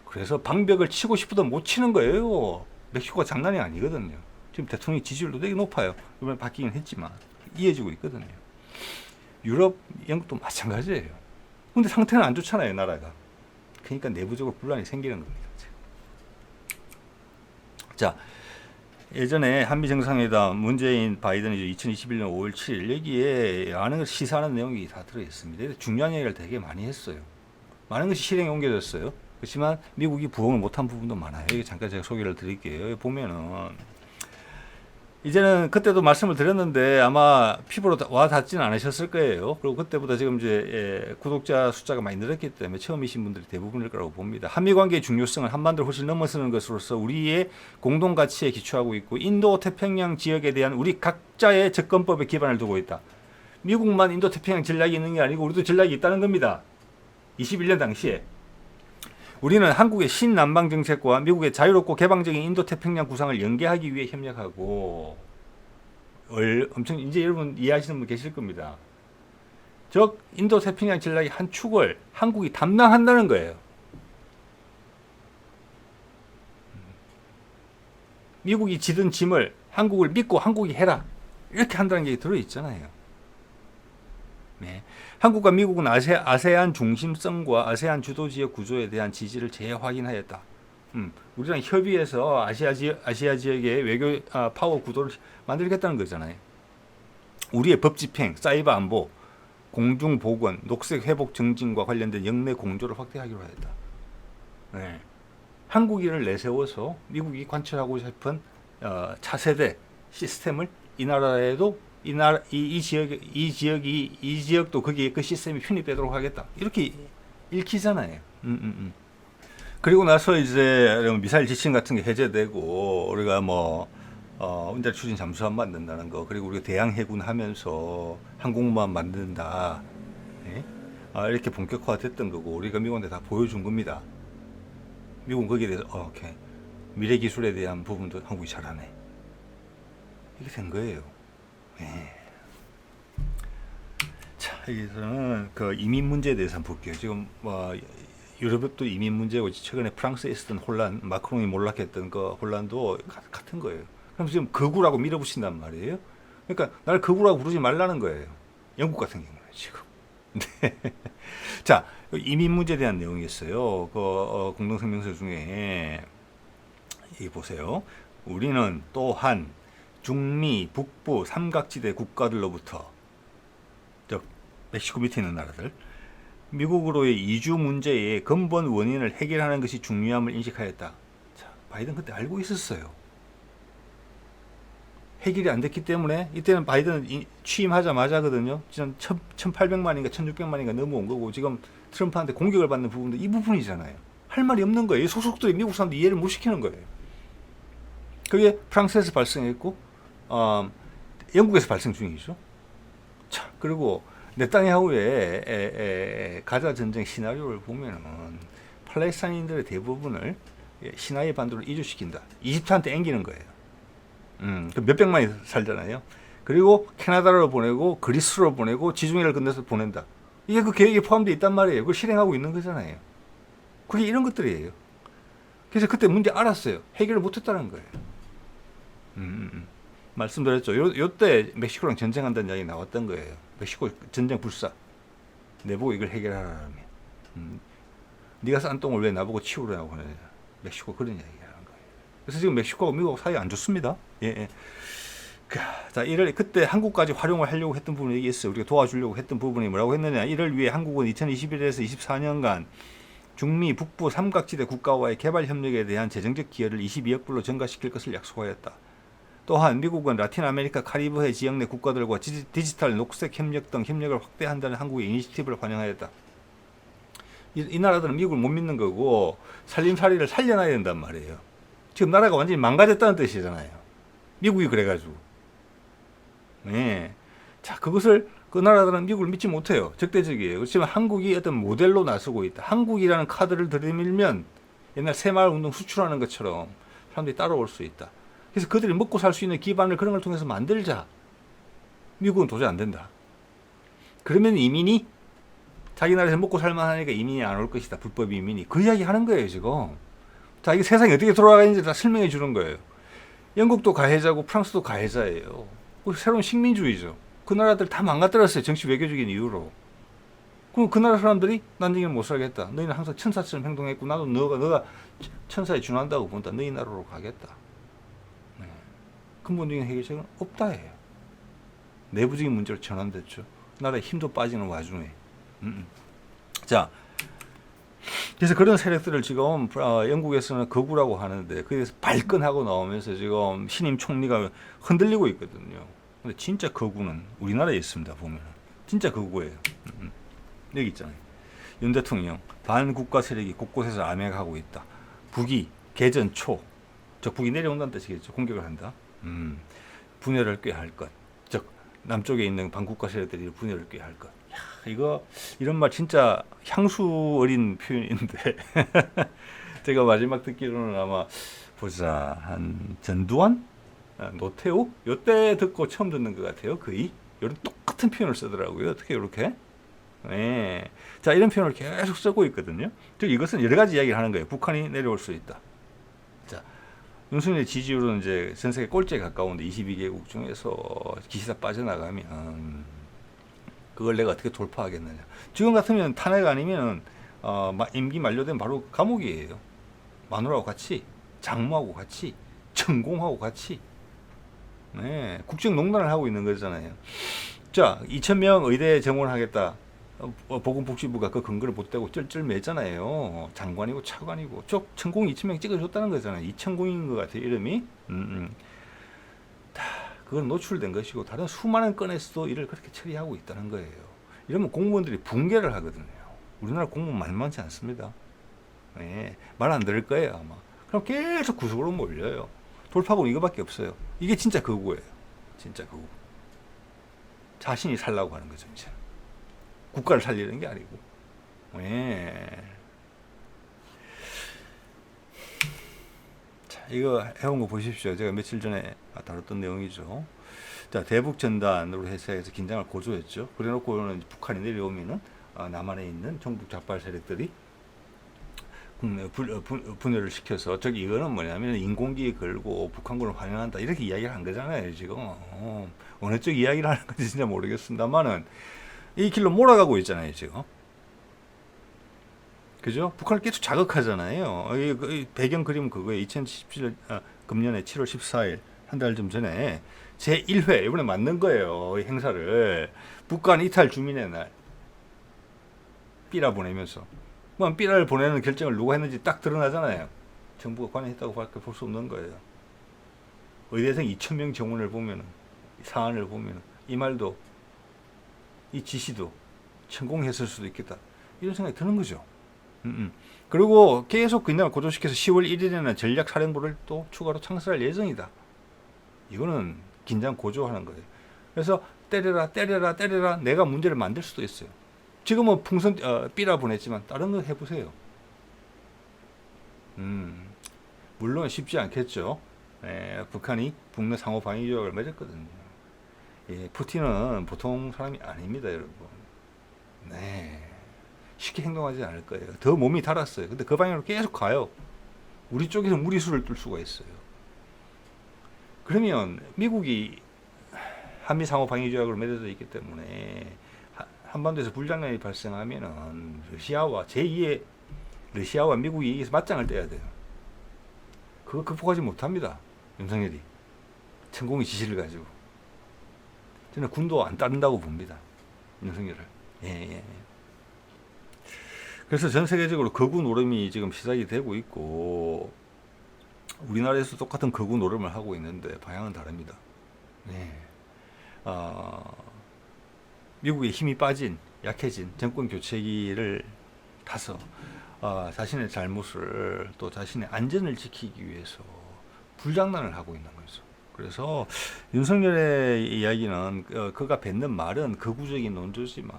그래서 방벽을 치고 싶어도 못 치는 거예요. 멕시코가 장난이 아니거든요. 지금 대통령 지지율도 되게 높아요. 이번에 바뀌긴 했지만 이어지고 있거든요. 유럽, 영국도 마찬가지예요. 근데 상태는 안 좋잖아요, 나라가. 그러니까 내부적으로 분란이 생기는 겁니다. 자, 예전에 한미 정상회담 문재인 바이든이 2021년 5월 7일 여기에 많은 것을 시사하는 내용이 다 들어있습니다. 중요한 얘기를 되게 많이 했어요. 많은 것이 실행에 옮겨졌어요. 그렇지만 미국이 부응을 못한 부분도 많아요. 여기 잠깐 제가 소개를 드릴게요. 여기 보면은 이제는 그때도 말씀을 드렸는데 아마 피부로 와 닿지는 않으셨을 거예요. 그리고 그때보다 지금 이제 구독자 숫자가 많이 늘었기 때문에 처음이신 분들이 대부분일 거라고 봅니다. 한미 관계의 중요성을 한반도를 훨씬 넘어서는 것으로서 우리의 공동 가치에 기초하고 있고 인도 태평양 지역에 대한 우리 각자의 접근법에 기반을 두고 있다. 미국만 인도 태평양 전략이 있는 게 아니고 우리도 전략이 있다는 겁니다. 21년 당시에 우리는 한국의 신남방 정책과 미국의 자유롭고 개방적인 인도 태평양 구상을 연계하기 위해 협력하고 엄청 이제 여러분 이해하시는 분 계실 겁니다. 즉 인도 태평양 전략의 한 축을 한국이 담당한다는 거예요. 미국이 지든 짐을 한국을 믿고 한국이 해라 이렇게 한다는 게 들어있잖아요. 네. 한국과 미국은 아세안 중심성과 아세안 주도지역 구조에 대한 지지를 재확인하였다. 우리랑 협의해서 아시아 지역의 외교 파워 구도를 만들겠다는 거잖아요. 우리의 법 집행, 사이버 안보, 공중 보건, 녹색 회복 정진과 관련된 영내 공조를 확대하기로 하였다. 네. 한국인을 내세워서 미국이 관철하고 싶은 차세대 시스템을 이 나라에도 이 지역도 거기에 그 시스템이 편입되도록 하겠다. 이렇게 읽히잖아요. 그리고 나서 이제 미사일 지침 같은 게 해제되고 우리가 운전 추진 잠수함 만든다는 거, 그리고 우리가 대양 해군 하면서 항공모함 만든다. 네? 이렇게 본격화됐던 거고 우리가 미국한테 다 보여준 겁니다. 미국은 거기에 대해서 오케이. 미래 기술에 대한 부분도 한국이 잘하네. 이게 된 거예요. 네. 자, 여기서는 그 이민 문제에 대해서 한번 볼게요. 지금 유럽도 이민 문제고 최근에 프랑스에 있었던 혼란, 마크롱이 몰락했던 그 혼란도 같은 거예요. 그럼 지금 거구라고 밀어붙인단 말이에요. 그러니까 나를 거구라고 부르지 말라는 거예요. 영국 같은 경우는 지금. 네. 자, 이민 문제에 대한 내용이 있어요. 그 공동성명서 중에 이 보세요. 우리는 또한 중미, 북부, 삼각지대 국가들로부터 멕시코 밑에 있는 나라들 미국으로의 이주 문제의 근본 원인을 해결하는 것이 중요함을 인식하였다. 자, 바이든 그때 알고 있었어요. 해결이 안 됐기 때문에 이때는 바이든 취임하자마자거든요. 지금 1,800만인가 1,600만인가 넘어온 거고 지금 트럼프한테 공격을 받는 부분도 이 부분이잖아요. 할 말이 없는 거예요. 소속들이 미국 사람들 이해를 못 시키는 거예요. 그게 프랑스에서 발생했고 영국에서 발생 중이죠. 자, 그리고 네타냐후의 가자 전쟁 시나리오를 보면은 팔레스타인들의 대부분을 시나이 반도를 이주시킨다. 이집트한테 앵기는 거예요. 그 몇백만이 살잖아요. 그리고 캐나다로 보내고 그리스로 보내고 지중해를 건너서 보낸다. 이게 그 계획에 포함되어 있단 말이에요. 그걸 실행하고 있는 거잖아요. 그게 이런 것들이에요. 그래서 그때 문제 알았어요. 해결을 못했다는 거예요. 말씀드렸죠. 요때 멕시코랑 전쟁한다는 이야기 나왔던 거예요. 멕시코 전쟁 불사. 내보고 이걸 해결하라면. 네가 싼 똥을 왜 나보고 치우라고 하냐. 멕시코 그런 이야기를 하는 거예요. 그래서 지금 멕시코하고 미국 사이 안 좋습니다. 예. 자, 이를 그때 한국까지 활용을 하려고 했던 부분이 얘기했어요. 우리가 도와주려고 했던 부분이 뭐라고 했느냐. 이를 위해 한국은 2021에서 24년간 중미 북부 삼각지대 국가와의 개발 협력에 대한 재정적 기여를 22억 불로 증가시킬 것을 약속하였다. 또한 미국은 라틴 아메리카 카리브해 지역 내 국가들과 디지털 녹색 협력 등 협력을 확대한다는 한국의 이니시티브를 환영하였다. 이 나라들은 미국을 못 믿는 거고 살림살이를 살려놔야 된단 말이에요. 지금 나라가 완전히 망가졌다는 뜻이잖아요. 미국이 그래가지고. 예. 자, 그것을 그 나라들은 미국을 믿지 못해요. 적대적이에요. 그렇지만 한국이 어떤 모델로 나서고 있다. 한국이라는 카드를 들이밀면 옛날 새마을 운동 수출하는 것처럼 사람들이 따라올 수 있다. 그래서 그들이 먹고 살 수 있는 기반을 그런 걸 통해서 만들자. 미국은 도저히 안 된다. 그러면 이민이 자기 나라에서 먹고 살만하니까 이민이 안 올 것이다. 불법 이민이. 그 이야기 하는 거예요, 지금. 자, 이게 세상이 어떻게 돌아가는지 다 설명해 주는 거예요. 영국도 가해자고 프랑스도 가해자예요. 새로운 식민주의죠. 그 나라들 다 망가뜨렸어요. 정치 외교적인 이유로. 그럼 그 나라 사람들이 난 여기는 못 살겠다. 너희는 항상 천사처럼 행동했고 나도 너가 천사에 준한다고 본다. 너희 나라로 가겠다. 네. 근본적인 해결책은 없다예요. 내부적인 문제로 전환됐죠. 나라에 힘도 빠지는 와중에. 자, 그래서 그런 세력들을 지금 영국에서는 거구라고 하는데 거기에서 발끈하고 나오면서 지금 신임 총리가 흔들리고 있거든요. 근데 진짜 거구는 우리나라에 있습니다. 보면 진짜 거구예요. 여기 있잖아요. 윤 대통령 반국가 세력이 곳곳에서 암약하고 있다. 북이 개전 초, 즉 북이 내려온다는 뜻이겠죠. 공격을 한다. 분열을 꾀할 것. 즉 남쪽에 있는 반국가 세력들이 분열을 꾀할 것. 야, 이거 이런 말 진짜 향수 어린 표현인데 제가 마지막 듣기로는 아마 보자 한 전두환, 노태우 요때 듣고 처음 듣는 것 같아요. 거의 이런 똑같은 표현을 쓰더라고요. 어떻게 이렇게? 네. 자, 이런 표현을 계속 쓰고 있거든요. 즉 이것은 여러 가지 이야기를 하는 거예요. 북한이 내려올 수 있다. 자, 윤석열 지지율은 이제 전 세계 꼴찌에 가까운데 22개국 중에서 기시다 빠져나가면 그걸 내가 어떻게 돌파하겠느냐. 지금 같으면 탄핵 아니면 임기 만료되면 바로 감옥이에요. 마누라하고 같이, 장모하고 같이, 천공하고 같이. 네, 국정농단을 하고 있는 거잖아요. 자, 2,000명 의대 정원하겠다. 보건복지부가 그 근거를 못 대고 쩔쩔매잖아요. 장관이고 차관이고. 저 천공 2,000명 찍어줬다는 거잖아요. 2,000공인 것 같아요, 이름이. 그건 노출된 것이고 다른 수많은 건에서도 이를 그렇게 처리하고 있다는 거예요. 이러면 공무원들이 붕괴를 하거든요. 우리나라 공무원 만만치 않습니다. 네, 말 안 들을 거예요 아마. 그럼 계속 구속으로 몰려요. 돌파구는 이거밖에 없어요. 이게 진짜 거구예요. 진짜 거구. 자신이 살라고 하는 거죠 이제. 국가를 살리는 게 아니고. 네. 이거 해온 거 보십시오. 제가 며칠 전에 다뤘던 내용이죠. 자, 대북 전단으로 해서 긴장을 고조했죠. 그래놓고는 북한이 내려오면은 남한에 있는 정북 작발 세력들이 국내 분열을 시켜서 저기 이거는 뭐냐면 인공기에 걸고 북한군을 환영한다 이렇게 이야기를 한 거잖아요. 지금 어느 쪽 이야기를 하는 건지 진짜 모르겠습니다만은 이 길로 몰아가고 있잖아요. 지금. 그죠? 북한을 계속 자극하잖아요. 배경 그림 그거에 2017년 금년에 7월 14일 한 달 좀 전에 제1회 이번에 만든 거예요. 이 행사를 북한 이탈 주민의 날 삐라 보내면서 삐라를 보내는 결정을 누가 했는지 딱 드러나잖아요. 정부가 관여했다고 밖에 볼 수 없는 거예요. 의대생 2,000명 정원을 보면은 사안을 보면은 이 말도 이 지시도成功했을 수도 있겠다 이런 생각이 드는 거죠. 그리고 계속 그냥 고조시켜서 10월 1일에는 전략사령부를 또 추가로 창설할 예정이다. 이거는 긴장 고조하는 거예요. 그래서 때려라 내가 문제를 만들 수도 있어요. 지금은 풍선 삐라 보냈지만 다른 거 해보세요. 물론 쉽지 않겠죠. 북한이 북미 상호 방위 조약을 맺었거든요. 푸틴은 보통 사람이 아닙니다, 여러분. 네. 쉽게 행동하지 않을 거예요. 더 몸이 달았어요. 근데 그 방향으로 계속 가요. 우리 쪽에서 무리수를 뚫을 수가 있어요. 그러면 미국이 한미 상호 방위 조약을 맺어져 있기 때문에 한반도에서 불장난이 발생하면은 러시아와 제2의 러시아와 미국이 여기서 맞짱을 떼야 돼요. 그거 극복하지 못합니다. 윤석열이 천공의 지시를 가지고 저는 군도 안 따른다고 봅니다. 윤석열을. 예. 그래서 전 세계적으로 거구 노름이 지금 시작이 되고 있고 우리나라에서 똑같은 거구 노름을 하고 있는데 방향은 다릅니다. 네. 미국의 힘이 빠진 약해진 정권 교체기를 타서 자신의 잘못을 또 자신의 안전을 지키기 위해서 불장난을 하고 있는 거죠. 그래서 윤석열의 이야기는 그가 뱉는 말은 극우적인 논조지만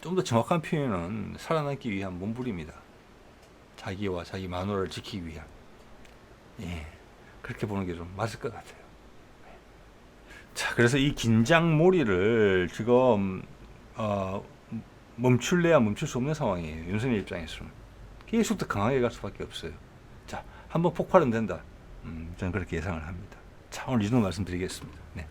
좀 더 정확한 표현은 살아남기 위한 몸부림이다. 자기와 자기 마누라를 지키기 위한. 예, 그렇게 보는 게 좀 맞을 것 같아요. 자, 그래서 이 긴장몰이를 지금 멈출래야 멈출 수 없는 상황이에요. 윤석열 입장에서는 계속 더 강하게 갈 수밖에 없어요. 자, 한번 폭발은 된다. 저는 그렇게 예상을 합니다. 자, 오늘 이 정도 말씀드리겠습니다. 네.